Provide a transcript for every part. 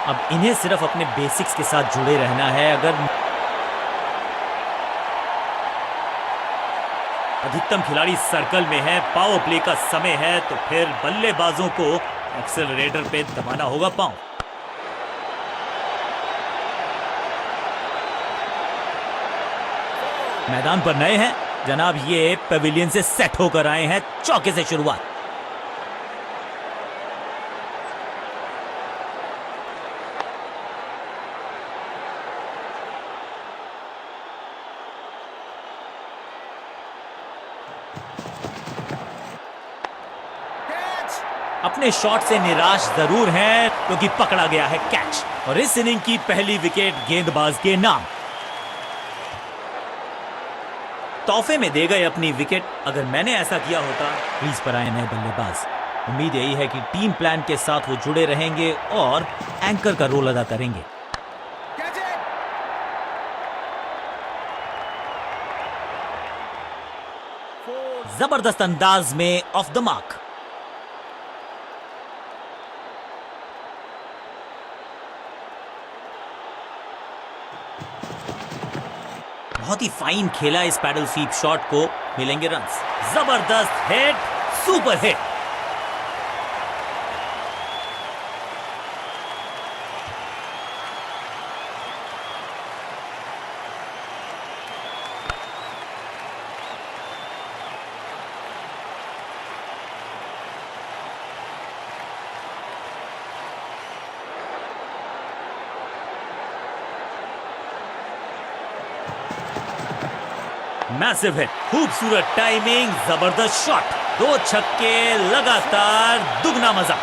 अब इन्हें सिर्फ अपने बेसिक्स के साथ जुड़े रहना है। अगर अधिकतम खिलाड़ी सर्कल में है, पावर प्ले का समय है, तो फिर बल्लेबाजों को एक्सेलरेटर पे दबाना होगा पांव। मैदान पर नए हैं जनाब, ये पेविलियन से सेट होकर आए हैं। चौके से शुरुआत। अपने शॉट से निराश जरूर हैं क्योंकि पकड़ा गया है कैच, और इस इनिंग की पहली विकेट गेंदबाज के नाम। तोहफे में दे गए अपनी विकेट। अगर मैंने ऐसा किया होता। क्रीज पर आए नए बल्लेबाज। उम्मीद यही है कि टीम प्लान के साथ वो जुड़े रहेंगे और एंकर का रोल अदा करेंगे। जबरदस्त अंदाज में ऑफ द मार्क। बहुत ही फाइन खेला इस पैडल स्वीप शॉट को, मिलेंगे रन्स। जबरदस्त hit, super hit. Massive hit, खूबसूरत टाइमिंग, जबरदस्त शॉट। 2 छक्के लगातार, दुगना मजा।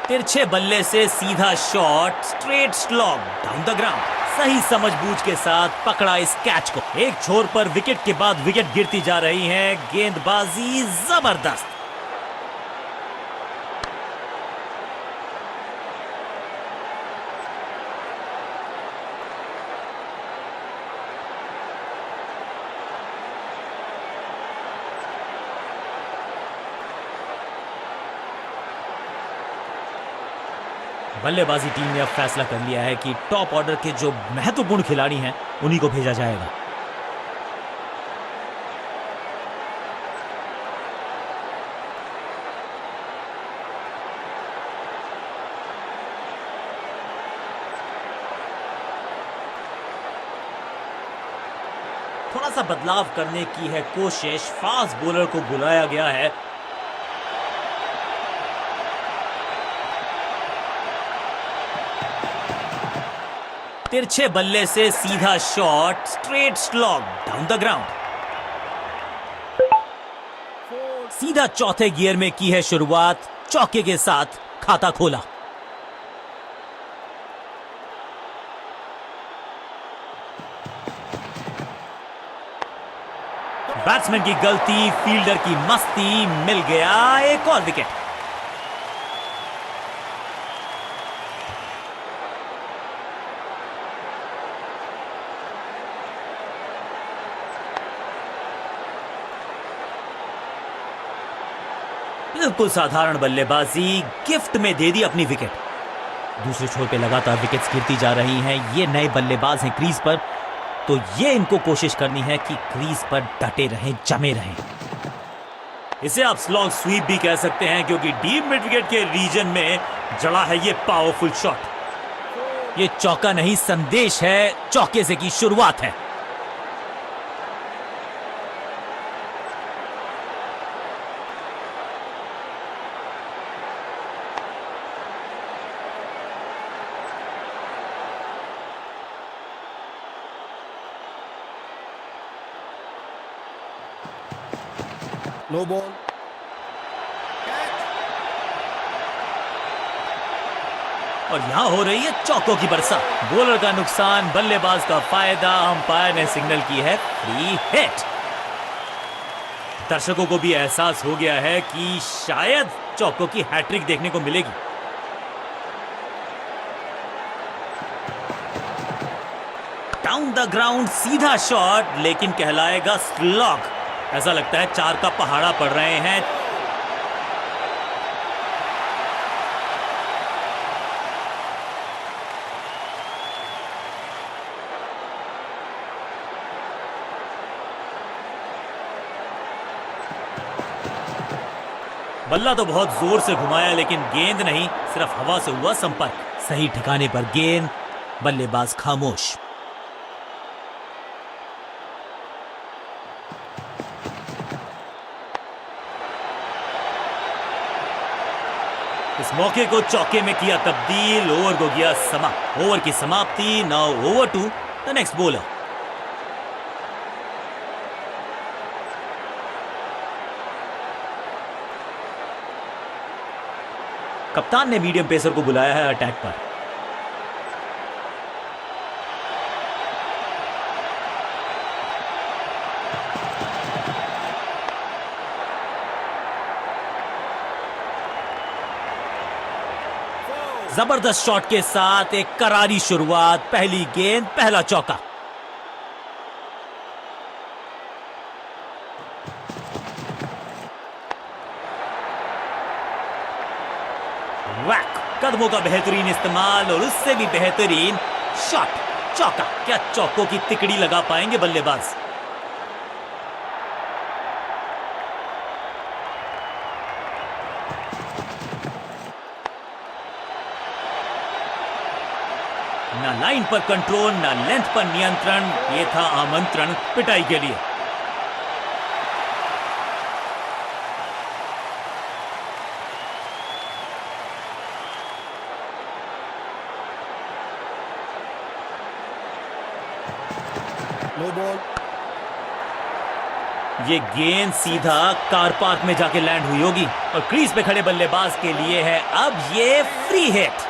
तिरछे बल्ले से सीधा shot, straight slog down the ground. सही समझबूझ के साथ पकड़ा इस कैच को। एक छोर पर विकेट के बाद विकेट गिरती जा रही है। गेंदबाजी जबरदस्त। बल्लेबाजी टीम ने अब फैसला कर लिया है कि टॉप ऑर्डर के जो महत्वपूर्ण खिलाड़ी हैं उन्हीं को भेजा जाएगा। थोड़ा सा बदलाव करने की है कोशिश। फास्ट बॉलर को बुलाया गया है। तिरछे बल्ले से सीधा shot, straight slog down the ground. सीधा चौथे गियर में की है शुरुआत। चौके के साथ खाता खोला। बैट्समैन की गलती, फील्डर की मस्ती, मिल गया एक और विकेट। बिल्कुल साधारण बल्लेबाजी, गिफ्ट में दे दी अपनी विकेट। दूसरे छोर पे लगातार विकेट्स गिरती जा रही हैं। ये नए बल्लेबाज हैं क्रीज पर, तो ये इनको कोशिश करनी है कि क्रीज पर डटे रहें, जमे रहें। इसे आप स्लॉग स्वीप भी कह सकते हैं क्योंकि डीप मिड विकेट के रीजन में जड़ा है ये पावरफुल शॉट। ये चौका नहीं, संदेश है। चौके से की शुरुआत है। No ball. और यहां हो रही है चौकों की बरसात। बॉलर का नुकसान, बल्लेबाज का फायदा। अंपायर ने सिग्नल की है फ्री हिट। दर्शकों को भी एहसास हो गया है कि शायद चौकों की हैट्रिक देखने को मिलेगी। द ग्राउंड, सीधा शॉट, लेकिन कहलाएगा स्लॉग। ऐसा लगता है 4 का पहाड़ा पड़ रहे हैं। बल्ला तो बहुत जोर से घुमाया, लेकिन गेंद नहीं, सिर्फ हवा से हुआ संपर्क। सही ठिकाने पर गेंद, बल्लेबाज खामोश। इस मौके को चौके में किया तब्दील, ओवर को किया समाप्त। ओवर की समाप्ति। Now over to the next bowler. कप्तान ने मीडियम पेसर को बुलाया है अटैक पर। जबरदस्त शॉट के साथ एक करारी शुरुआत। पहली गेंद, पहला चौका। वैक, कदमों का बेहतरीन इस्तेमाल और उससे भी बेहतरीन शॉट, चौका। क्या चौकों की तिकड़ी लगा पाएंगे बल्लेबाज? ना लाइन पर कंट्रोल, ना लेंथ पर नियंत्रण। यह था आमंत्रण पिटाई के लिए। No ball. ये गेंद सीधा कार पार्क में जाके लैंड हुई होगी और क्रीज पे खड़े बल्लेबाज के लिए है अब ये फ्री हिट।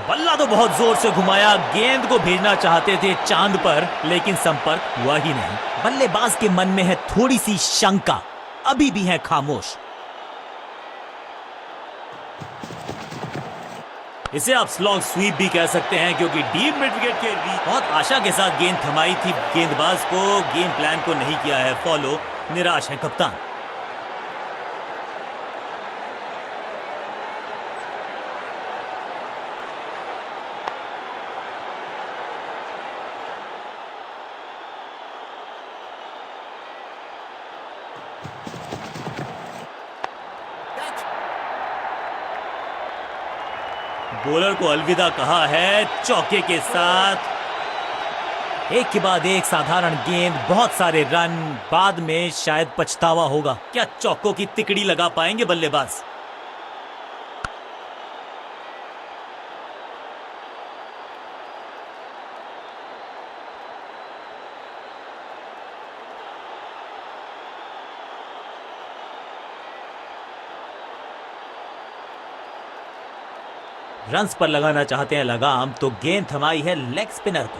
बल्ला तो बहुत जोर से घुमाया, गेंद को भेजना चाहते थे चांद पर, लेकिन संपर्क हुआ ही नहीं। बल्लेबाज के मन में है थोड़ी सी शंका, अभी भी है खामोश। इसे आप स्लॉग स्वीप भी कह सकते हैं, क्योंकि डीप मिड विकेट के बहुत आशा के साथ गेंद थमाई थी गेंदबाज को। गेम प्लान को नहीं किया है फॉलो, निराश है कप्तान। बॉलर को अलविदा कहा है चौके के साथ। एक के बाद एक साधारण गेंद, बहुत सारे रन, बाद में शायद पछतावा होगा। क्या चौकों की तिकड़ी लगा पाएंगे बल्लेबाज? रन्स पर लगाना चाहते हैं लगाम, तो गेंद थमाई है लेग स्पिनर को।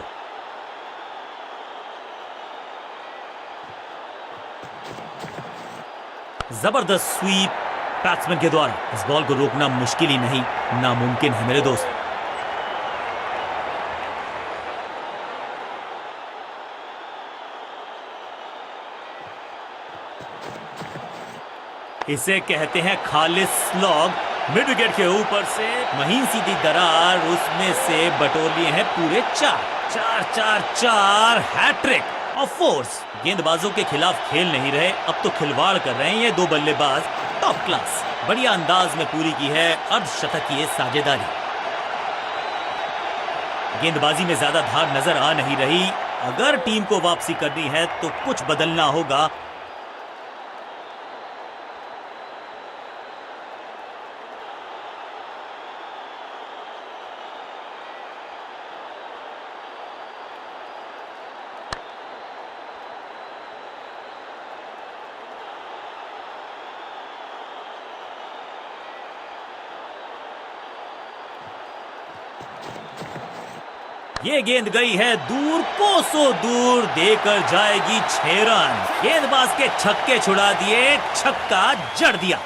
जबरदस्त स्वीप बैट्समैन के द्वारा। इस बॉल को रोकना मुश्किल ही नहीं, नामुमकिन है मेरे दोस्त। इसे कहते हैं खालिस स्लॉग। मिड विकेट के ऊपर से महीन सीधी दरार, उसमें से बटोर लिए हैं पूरे 4 हैट्रिक ऑफ फोर्स। गेंदबाजों के खिलाफ खेल नहीं रहे, अब तो खिलवाड़ कर रहे हैं ये दो बल्लेबाज। टॉप क्लास, बढ़िया अंदाज में पूरी की है अर्धशतक की साझेदारी। गेंदबाजी में ज्यादा धार नजर आ नहीं रही। अगर टीम को वापसी करनी है तो कुछ बदलना होगा। ये गेंद गई है दूर, कोसों दूर, देकर जाएगी 6 रन। गेंदबाज के छक्के छुड़ा दिए, छक्का जड़ दिया।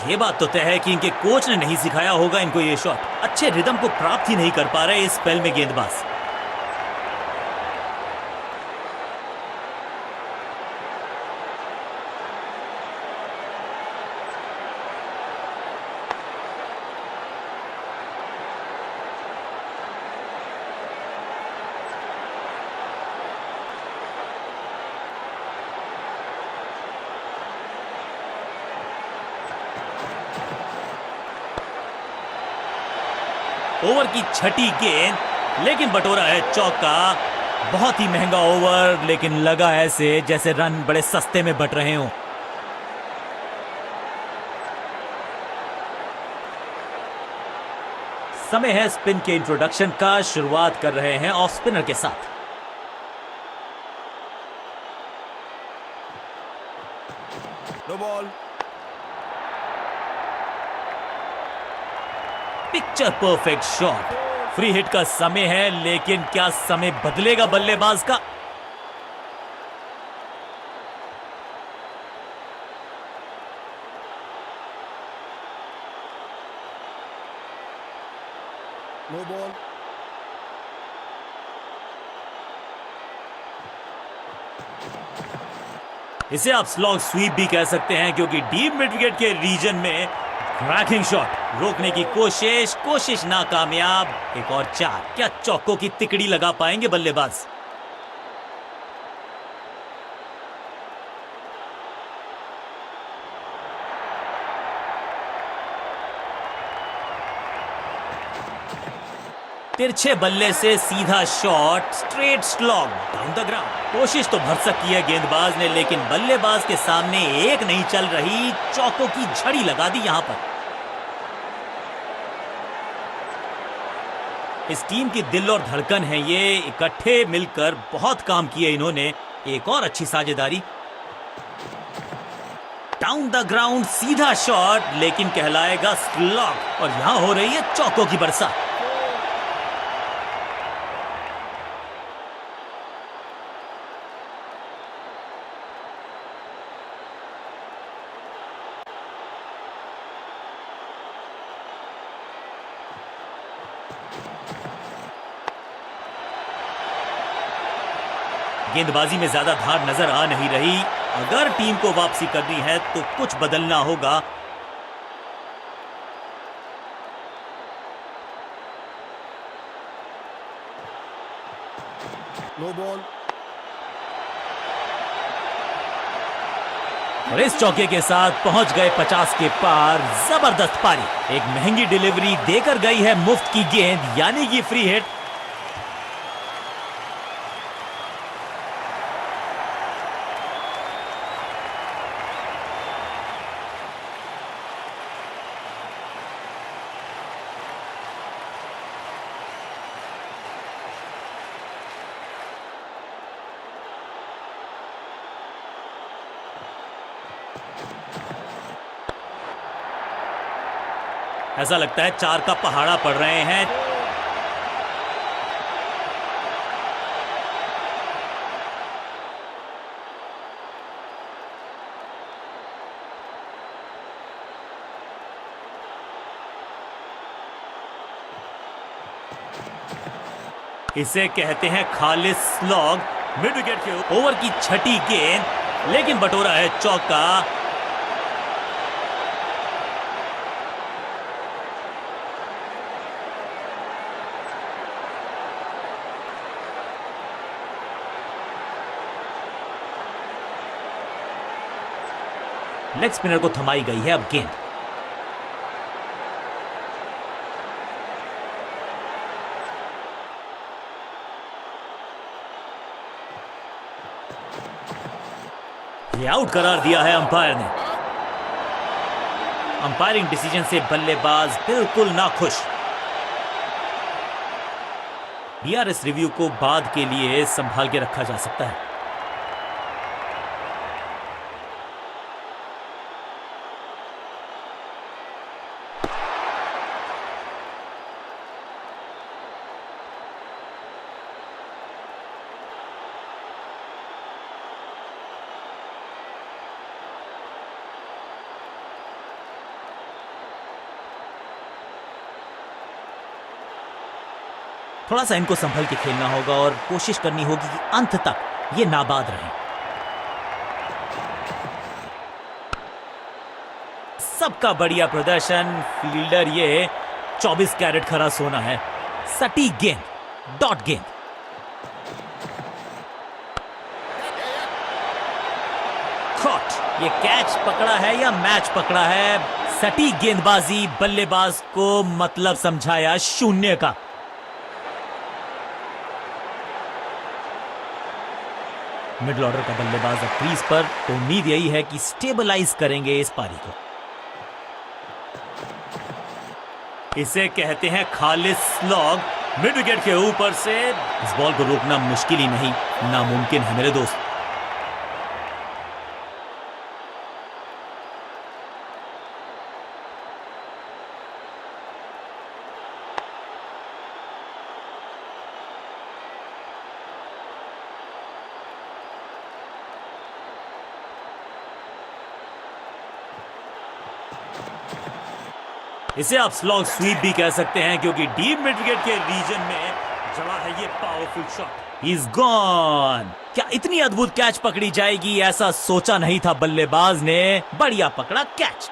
ये बात तो तय है कि इनके कोच ने नहीं सिखाया होगा इनको ये शॉट। अच्छे रिदम को प्राप्त ही नहीं कर पा रहे इस स्पेल में गेंदबाज। ओवर की छठी गेंद, लेकिन बटोरा है चौका। बहुत ही महंगा ओवर, लेकिन लगा ऐसे जैसे रन बड़े सस्ते में बट रहे हों। समय है स्पिन के इंट्रोडक्शन का। शुरुआत कर रहे हैं ऑफ स्पिनर के साथ। No ball. Picture perfect shot. Free hit का समय है, लेकिन क्या समय बदलेगा बल्लेबाज का? No ball. इसे आप स्लॉग स्वीप भी कह सकते हैं, क्योंकि डीप मिड विकेट के रीजन में क्रैकिंग शॉट रोकने की कोशिश नाकामयाब। एक और 4। क्या चौकों की तिकड़ी लगा पाएंगे बल्लेबाज? तिरछे बल्ले से सीधा shot, straight slog down the ground. कोशिश तो भरसक की है गेंदबाज ने, लेकिन बल्लेबाज के सामने एक नहीं चल रही। चौकों की झड़ी लगा दी यहां पर। इस टीम की दिल और धड़कन है ये। इकट्ठे मिलकर बहुत काम किए इन्होंने। एक और अच्छी साझेदारी। डाउन द ग्राउंड सीधा शॉट, लेकिन कहलाएगा स्लॉग, और यहां हो रही है चौकों की बरसात। गेंदबाजी में ज्यादा धार नजर आ नहीं रही। अगर टीम को वापसी करनी है तो कुछ बदलना होगा। No ball. और इस चौके के साथ पहुंच गए 50 के पार। जबरदस्त पारी। एक महंगी डिलीवरी देकर गई है मुफ्त की गेंद, यानी कि फ्री हिट। ऐसा लगता है 4 का पहाड़ा पड़ रहे हैं। इसे कहते हैं खालिस स्लॉग। मिड विकेट के ओवर की छठी गेंद, लेकिन बटोरा है चौका। लेग स्पिनर को थमाई गई है अब गेंद। ये आउट करार दिया है अंपायर ने। अंपायरिंग डिसीजन से बल्लेबाज बिल्कुल नाखुश। डीआरएस रिव्यू को बाद के लिए संभाल के रखा जा सकता है। थोड़ा सा इनको संभल के खेलना होगा और कोशिश करनी होगी कि अंत तक ये नाबाद रहें। सबका बढ़िया प्रदर्शन। फील्डर ये 24 कैरेट खरा सोना है। सटीक गेंद, डॉट गेंद। कॉट। ये कैच पकड़ा है या मैच पकड़ा है? सटीक गेंदबाजी बल्लेबाज को मतलब समझाया शून्य का। मिडिल ऑर्डर का बल्लेबाज अब क्रीज पर, तो उम्मीद यही है कि स्टेबलाइज करेंगे इस पारी को। इसे कहते हैं खालिस स्लॉग। मिड विकेट के ऊपर से इस बॉल को रोकना मुश्किल ही नहीं, नामुमकिन है मेरे दोस्त। इसे आप स्लॉग स्वीप भी कह सकते हैं, क्योंकि डीप मिड विकेट के रीजन में जड़ा है ये पावरफुल शॉट। Is gone. क्या इतनी अद्भुत कैच पकड़ी जाएगी, ऐसा सोचा नहीं था बल्लेबाज ने। बढ़िया पकड़ा कैच।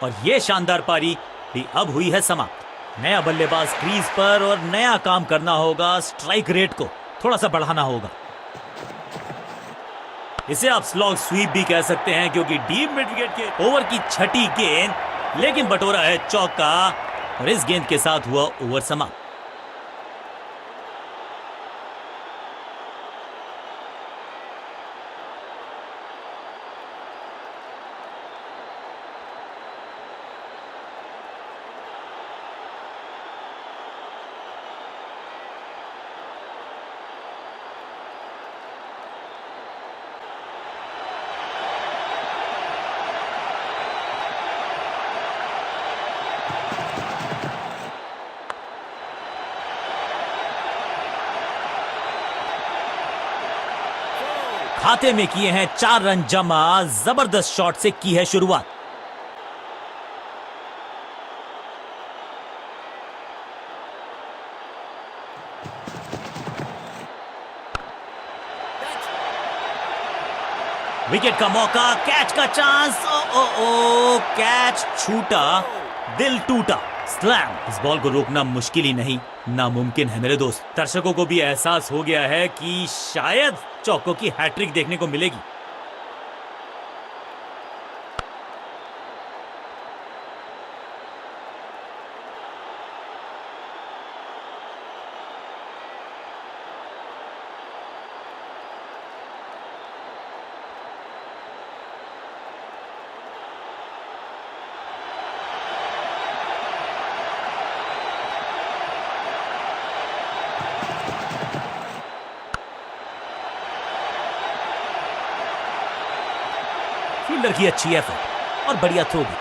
और ये शानदार पारी भी अब हुई है समाप्त। नया बल्लेबाज क्रीज पर और नया काम करना होगा। स्ट्राइक रेट को थोड़ा सा बढ़ाना होगा। इसे आप स्लॉग स्वीप भी कह सकते हैं, क्योंकि डीप मिड विकेट के ओवर की छठी गेंद, लेकिन बटोरा है चौका और इस गेंद के साथ हुआ ओवर समाप्त। खाते में किए हैं 4 रन जमा। जबरदस्त शॉट से की है शुरुआत। विकेट का मौका, कैच का चांस। ओ ओ ओ, कैच छूटा, दिल टूटा। स्लैम। इस बॉल को रोकना मुश्किल ही नहीं, नामुमकिन है मेरे दोस्त। दर्शकों को भी एहसास हो गया है कि शायद चौकों की हैट्रिक देखने को मिलेगी। फील्डर की अच्छी एफर्ट और बढ़िया थ्रो भी।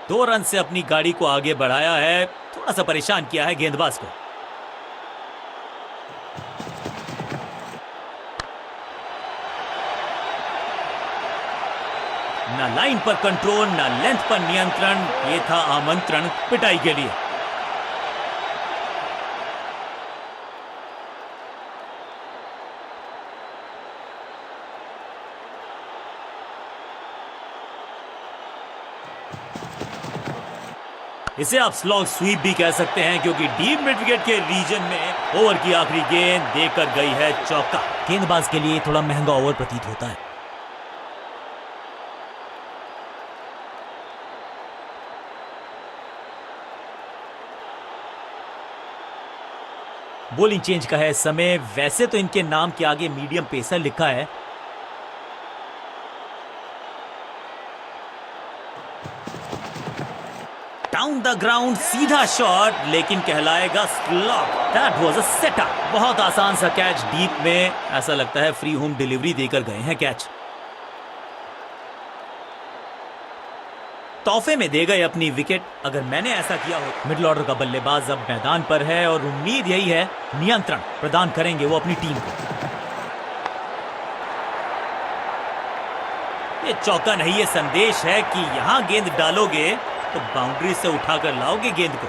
दो रन से अपनी गाड़ी को आगे बढ़ाया है। थोड़ा सा परेशान किया है गेंदबाज को। ना लाइन पर कंट्रोल, ना लेंथ पर नियंत्रण। ये था आमंत्रण पिटाई के लिए। इसे आप स्लॉग स्वीप भी कह सकते हैं क्योंकि डीप मिड विकेट के रीजन में ओवर की आखिरी गेंद देकर गई है चौका। गेंदबाज के लिए थोड़ा महंगा ओवर प्रतीत होता है। बॉलिंग चेंज का है समय। वैसे तो इनके नाम के आगे मीडियम पेसर लिखा है। डाउन द ग्राउंड सीधा शॉट, लेकिन कहलाएगा slog. That was a setup. बहुत आसान सा कैच डीप में, ऐसा लगता है फ्री होम डिलीवरी देकर गए हैं कैच। तोहफे में दे गए अपनी विकेट। अगर मैंने ऐसा किया हो। मिडिल ऑर्डर का बल्लेबाज अब मैदान पर है और उम्मीद यही है नियंत्रण प्रदान करेंगे वो अपनी टीम को। ये चौका नहीं, ये संदेश है कि यहां गेंद डालोगे तो बाउंड्री से उठाकर लाओगे गेंद को।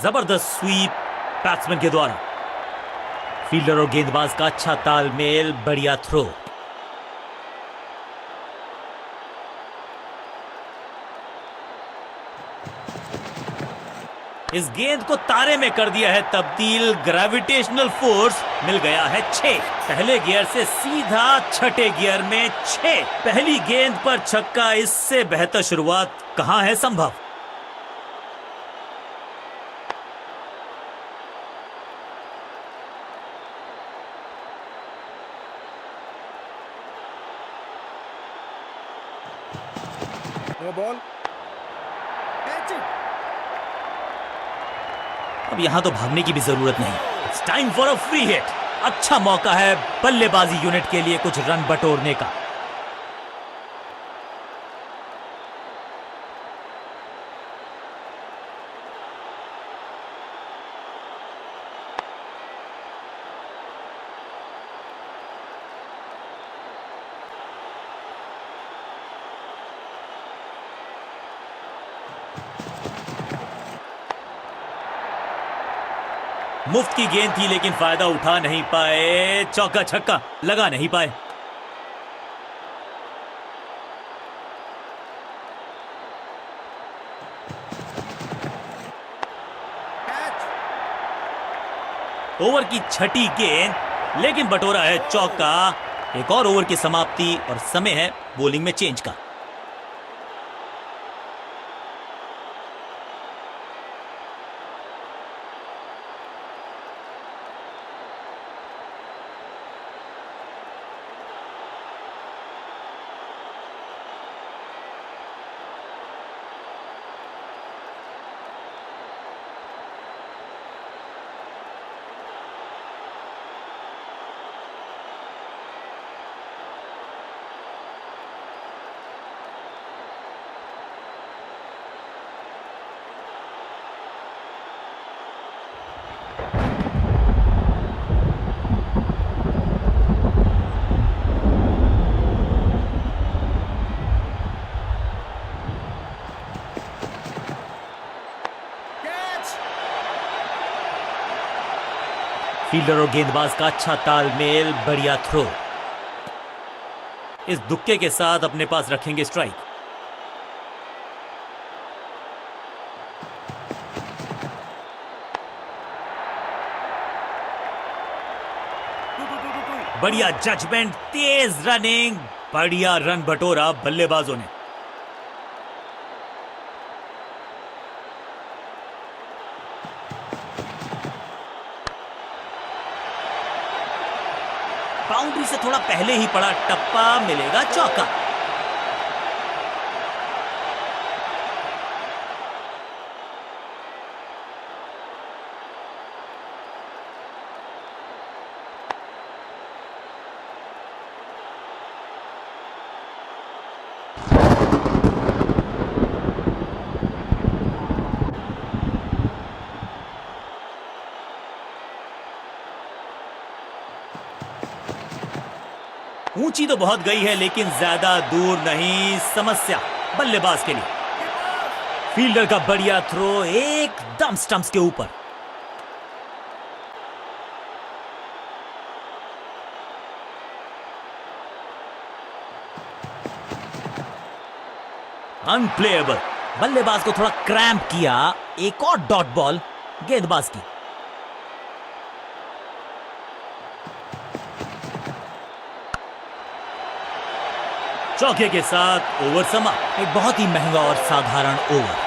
जबरदस्त स्वीप बैट्समैन के द्वारा। फील्डर और गेंदबाज का अच्छा तालमेल, बढ़िया थ्रो। इस गेंद को तारे में कर दिया है तब्दील। ग्रेविटेशनल फोर्स मिल गया है 6। पहले गियर से सीधा छठे गियर में 6। पहली गेंद पर छक्का, इससे बेहतर शुरुआत कहां है संभव। No ball. Catch it. अब यहां तो भागने की भी जरूरत नहीं। It's time for a free hit. अच्छा मौका है बल्लेबाजी यूनिट के लिए कुछ रन बटोरने का। मुफ्त की गेंद थी लेकिन फायदा उठा नहीं पाए। चौका छक्का लगा नहीं पाए। Catch. ओवर की छठी गेंद, लेकिन बटोरा है चौका। एक और ओवर की समाप्ति और समय है बॉलिंग में चेंज का। फील्डर और गेंदबाज का अच्छा तालमेल, बढ़िया थ्रो। इस दुक्के के साथ अपने पास रखेंगे स्ट्राइक। बढ़िया जजमेंट, तेज रनिंग, बढ़िया रन बटोरा बल्लेबाजों ने। बाउंड्री से थोड़ा पहले ही पड़ा टप्पा, मिलेगा चौका। ऊंची तो बहुत गई है लेकिन ज्यादा दूर नहीं। समस्या बल्लेबाज के लिए। फील्डर का बढ़िया थ्रो एकदम स्टंप्स के ऊपर। अनप्लेएबल। बल्लेबाज को थोड़ा क्रैम्प किया। एक और डॉट बॉल गेंदबाज की। चौके के साथ ओवर समाप्त। एक बहुत ही महंगा और साधारण ओवर।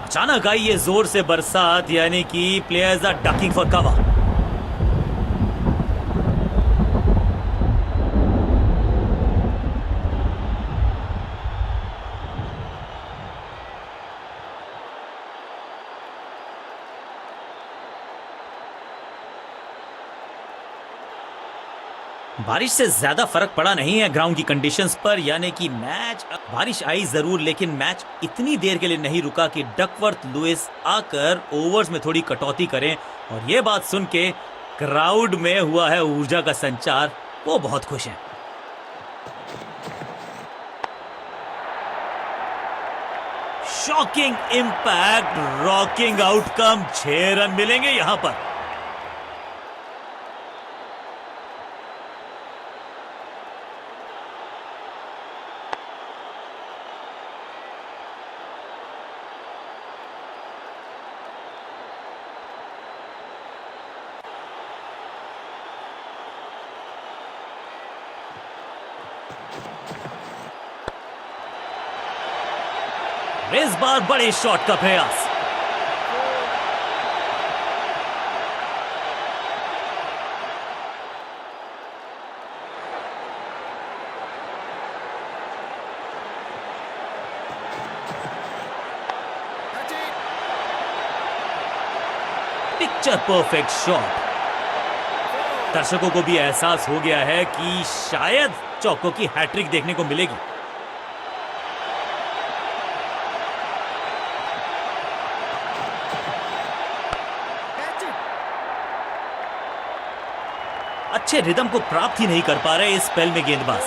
अचानक आई ये जोर से बरसात, यानी कि players are ducking for cover. बारिश से ज्यादा फर्क पड़ा नहीं है ग्राउंड की कंडीशंस पर, यानी कि मैच, बारिश आई जरूर लेकिन मैच इतनी देर के लिए नहीं रुका कि डकवर्थ लुइस आकर ओवर्स में थोड़ी कटौती करें। और यह बात सुन के क्राउड में हुआ है ऊर्जा का संचार, वो बहुत खुश हैं। Shocking impact, rocking outcome, 6 run मिलेंगे यहां पर। इस बार बड़े शॉट का प्रयास। Picture perfect shot. दर्शकों को भी एहसास हो गया है कि शायद चौकों की हैट्रिक देखने को मिलेगी। अच्छे रिदम को प्राप्त ही नहीं कर पा रहे इस स्पेल में गेंदबाज।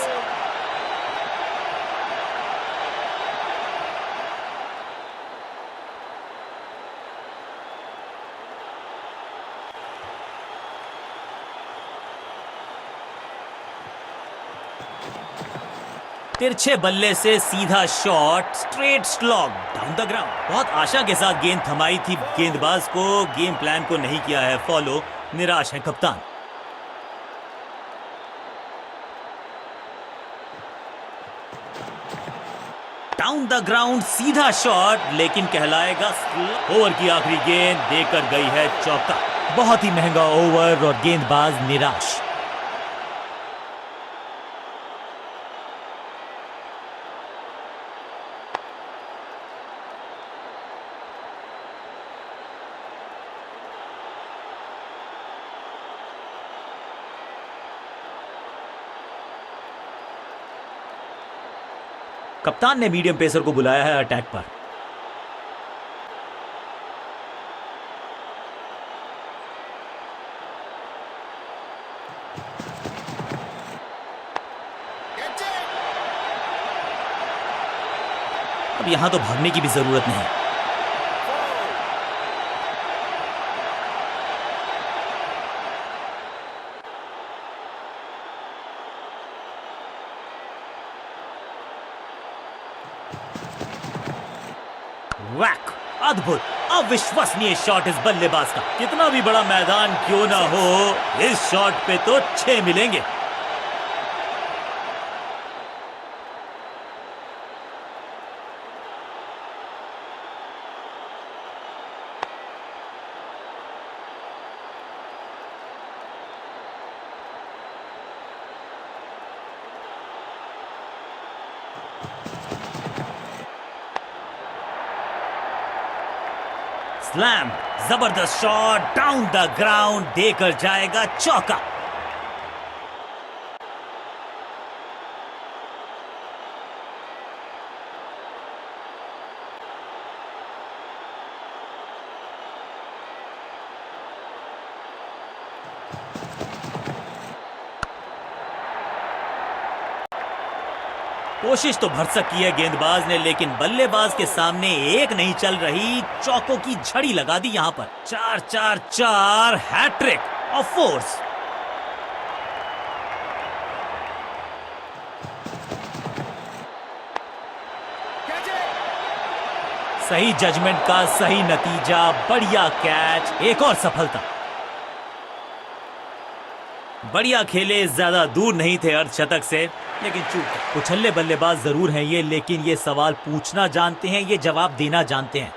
तिरछे बल्ले से सीधा shot, straight slog down the ground. बहुत आशा के साथ गेंद थमाई थी गेंदबाज को, गेम प्लान को नहीं किया है फॉलो, निराश है कप्तान। डाउन द ग्राउंड सीधा शॉट, लेकिन कहलाएगा ओवर की आखिरी गेंद देकर गई है चौका। बहुत ही महंगा ओवर और गेंदबाज निराश। कप्तान ने मीडियम पेसर को बुलाया है अटैक पर। अब यहां तो भागने की भी जरूरत नहीं। वैक, अद्भुत, अविश्वसनीय शॉट इस बल्लेबाज का। कितना भी बड़ा मैदान क्यों ना हो, इस शॉट पे तो 6 मिलेंगे। स्लैम, जबरदस्त शॉट डाउन द ग्राउंड देकर जाएगा चौका। कोशिश तो भरसक की है गेंदबाज ने, लेकिन बल्लेबाज के सामने एक नहीं चल रही। चौकों की झड़ी लगा दी यहां पर। 4-4-4 hat trick of fours. Catch it. सही जजमेंट का सही नतीजा, बढ़िया कैच, एक और सफलता। बढ़िया खेले, ज्यादा दूर नहीं थे अर्धशतक से, लेकिन चूक गए। उछल्ले बल्लेबाज जरूर हैं ये, लेकिन ये सवाल पूछना जानते हैं, ये जवाब देना जानते हैं।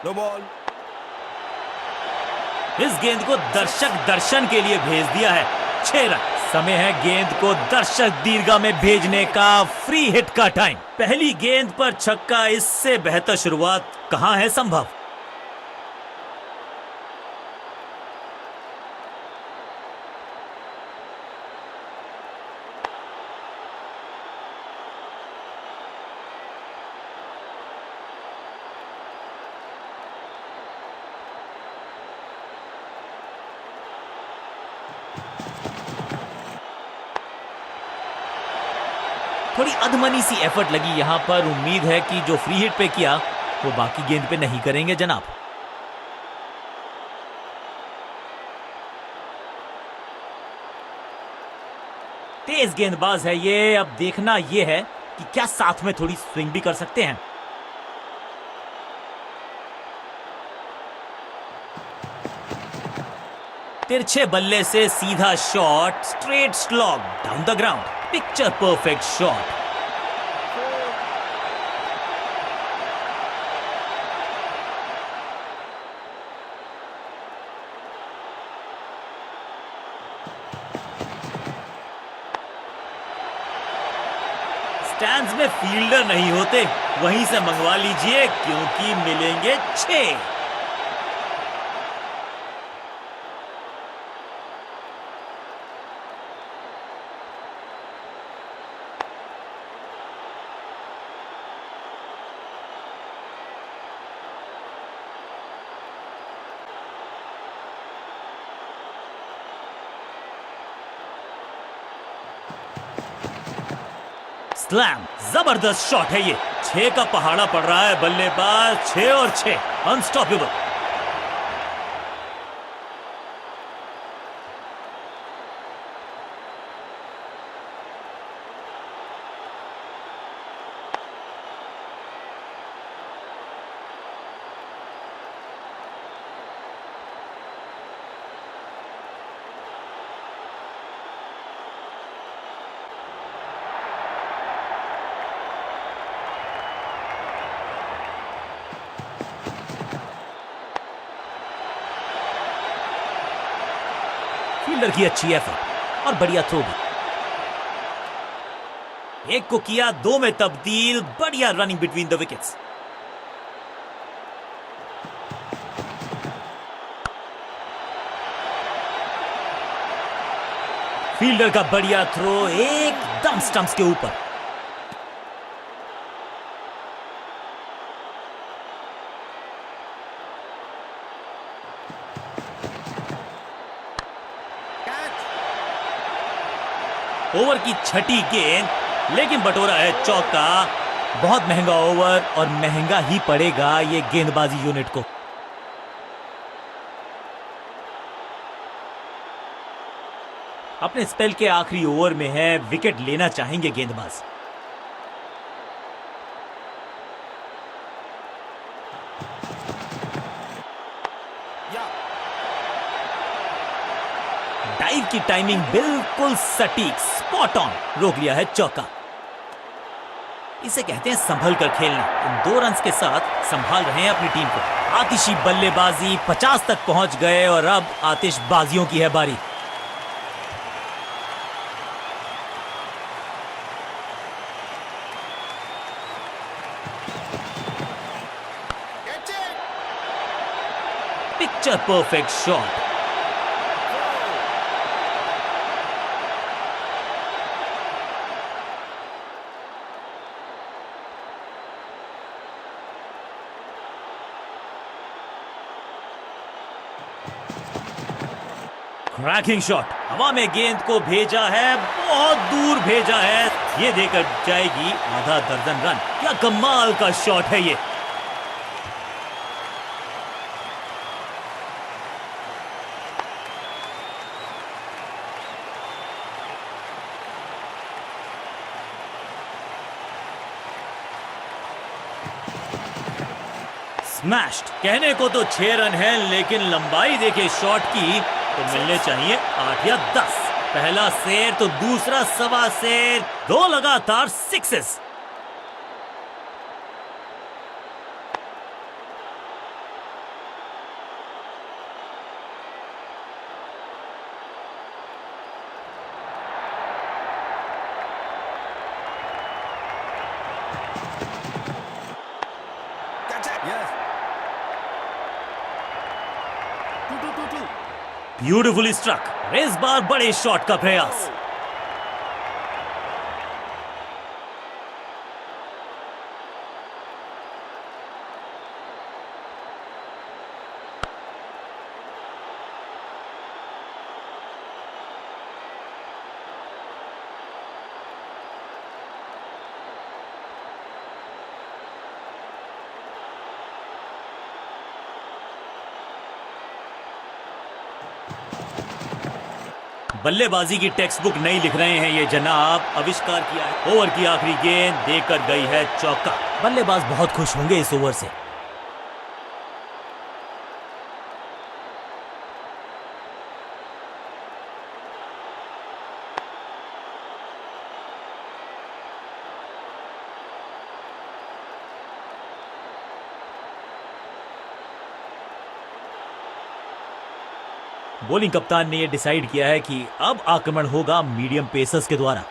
No ball. इस गेंद को दर्शक दर्शन के लिए भेज दिया है। 6 रन। समय है गेंद को दर्शक दीर्घा में भेजने का। फ्री हिट का टाइम। पहली गेंद पर छक्का, इससे बेहतर शुरुआत कहां है संभव। थोड़ी अधमनी सी एफर्ट लगी यहां पर। उम्मीद है कि जो फ्री हिट पे किया वो बाकी गेंद पे नहीं करेंगे जनाब। तेज गेंदबाज है ये। अब देखना ये है कि क्या साथ में थोड़ी स्विंग भी कर सकते हैं। तिरछे बल्ले से सीधा shot, straight slog down the ground. Picture perfect shot. Stands में फील्डर नहीं होते, वहीं से मंगवा लीजिए, क्योंकि मिलेंगे 6। स्लैम, जबरदस्त शॉट है ये। 6 का पहाड़ा पड़ रहा है बल्लेबाज। 6 और 6, अनस्टॉपेबल। फील्डर की अच्छी एफर्ट और बढ़िया थ्रो भी। एक को किया 2 में तब्दील। बढ़िया running between the wickets. Fielder का बढ़िया थ्रो एकदम स्टंप्स के ऊपर। ओवर की छठी गेंद, लेकिन बटोरा है चौका। बहुत महंगा ओवर और महंगा ही पड़ेगा ये गेंदबाजी यूनिट को। अपने स्पेल के आखिरी ओवर में है, विकेट लेना चाहेंगे गेंदबाज। डाइव की टाइमिंग बिल्कुल सटीक, स्पॉट ऑन। रोक लिया है चौका। इसे कहते हैं संभल कर खेलना। इन 2 रन्स के साथ संभाल रहे हैं अपनी टीम को। आतिशी बल्लेबाजी, 50 तक पहुंच गए और अब आतिशबाजियों की है बारी। Picture perfect shot. Cracking shot, हवा में गेंद को भेजा है, बहुत दूर भेजा है, ये देकर जाएगी आधा दर्जन रन। क्या कमाल का शॉट है ये। स्मैश्ड। कहने को तो 6 रन है, लेकिन लंबाई देखे शॉट की तो मिलने चाहिए 8 या 10। पहला शेर तो दूसरा सवा शेर, 2 लगातार sixes. Catch it. Yes. 2-2-2-2. Beautifully struck. इस बार बड़े शॉट का प्रयास। बल्लेबाजी की टेक्स्ट बुक नहीं लिख रहे हैं ये जनाब, आविष्कार किया है। ओवर की आखिरी गेंद देकर गई है चौका। बल्लेबाज बहुत खुश होंगे इस ओवर से। बॉलिंग कप्तान ने यह डिसाइड किया है कि अब आक्रमण होगा मीडियम पेसर्स के द्वारा।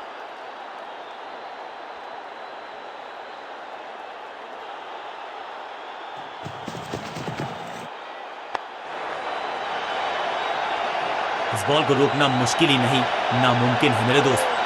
इस बॉल को रोकना मुश्किल ही नहीं, नामुमकिन है मेरे दोस्त।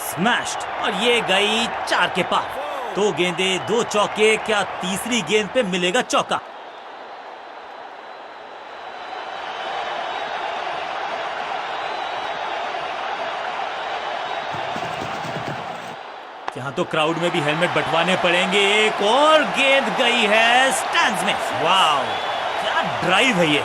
स्मैश्ड, और ये गई 4 के पार। 2 गेंदे 2 चौके, क्या तीसरी गेंद पे मिलेगा चौका? यहां तो क्राउड में भी हेलमेट बंटवाने पड़ेंगे। एक और गेंद गई है स्टैंड्स में। वाह, क्या ड्राइव है ये।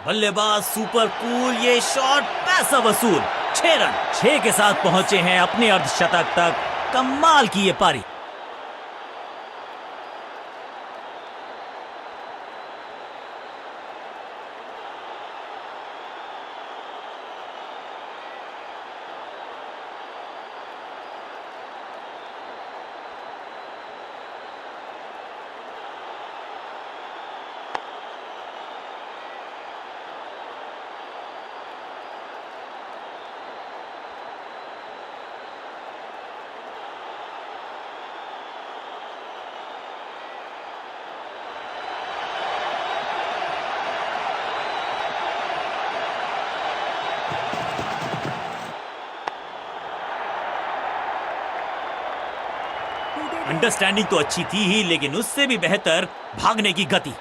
बल्लेबाज सुपर कूल, ये शॉट पैसा वसूल। 6 रन, 6 के साथ पहुंचे हैं अपने अर्धशतक तक। कमाल की ये पारी। अंडरस्टैंडिंग तो अच्छी थी ही, लेकिन उससे भी बेहतर भागने की गति।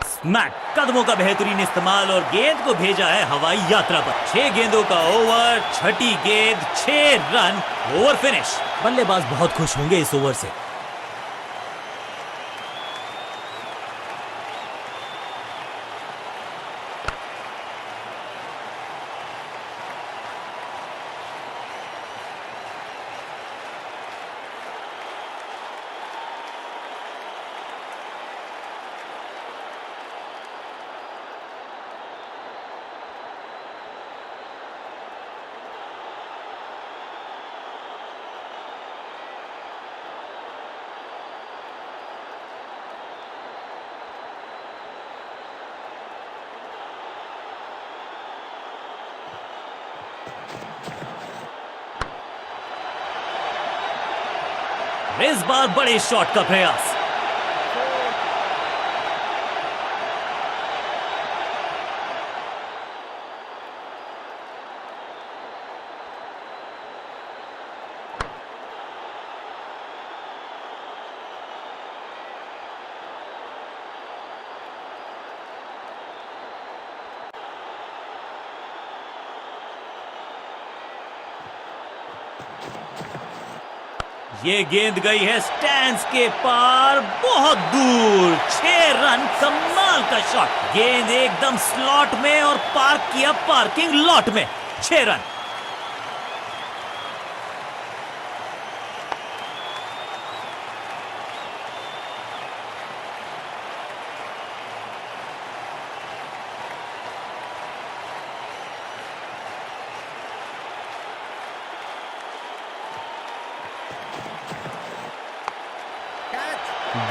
स्मैक, कदमों का बेहतरीन इस्तेमाल और गेंद को भेजा है हवाई यात्रा पर। 6 गेंदों का ओवर, छठी गेंद 6 रन, ओवर फिनिश। बल्लेबाज बहुत खुश होंगे इस ओवर से। इस बार बड़े शॉट का प्रयास। ये गेंद गई है स्टैंड्स के पार, बहुत दूर। 6 रन, कमाल का शॉट। गेंद एकदम स्लॉट में और पार्क किया पार्किंग लॉट में। 6 रन।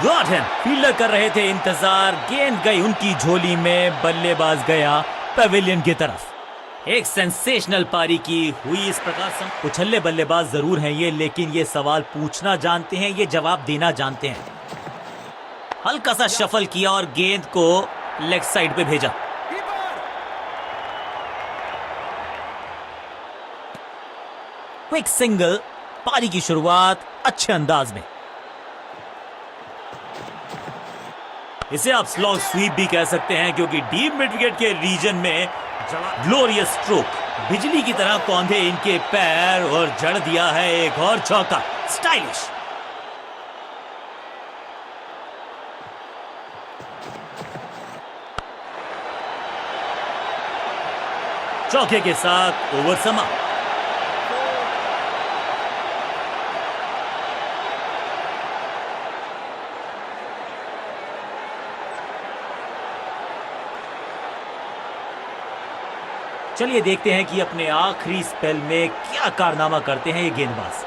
Got him. फील्डर कर रहे थे इंतजार, गेंद गई उनकी झोली में, बल्लेबाज गया पवेलियन की तरफ। एक सेंसेशनल पारी की हुई इस प्रकार। उछल्ले बल्लेबाज जरूर हैं ये, लेकिन ये सवाल पूछना जानते हैं, ये जवाब देना जानते हैं। हल्का सा शफल किया और गेंद को लेग साइड पे भेजा। Quick single. पारी की शुरुआत अच्छे अंदाज में। इसे आप स्लॉग स्वीप भी कह सकते हैं, क्योंकि डीप मिड विकेट के रीजन में ग्लोरियस स्ट्रोक। बिजली की तरह कौंधे इनके पैर और जड़ दिया है एक और चौका। स्टाइलिश। चौके के साथ ओवर समाप्त। चलिए देखते हैं कि अपने आखिरी स्पेल में क्या कारनामा करते हैं ये गेंदबाज।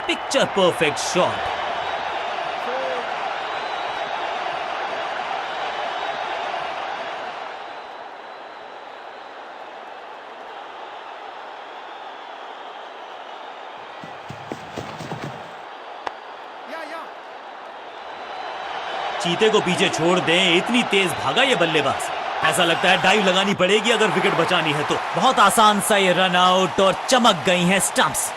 Picture perfect shot. चीते को पीछे छोड़ दें, इतनी तेज भागा ये बल्लेबाज। ऐसा लगता है डाइव लगानी पड़ेगी अगर विकेट बचानी है तो। बहुत आसान सा ये रन आउट और चमक गई हैं स्टंप्स।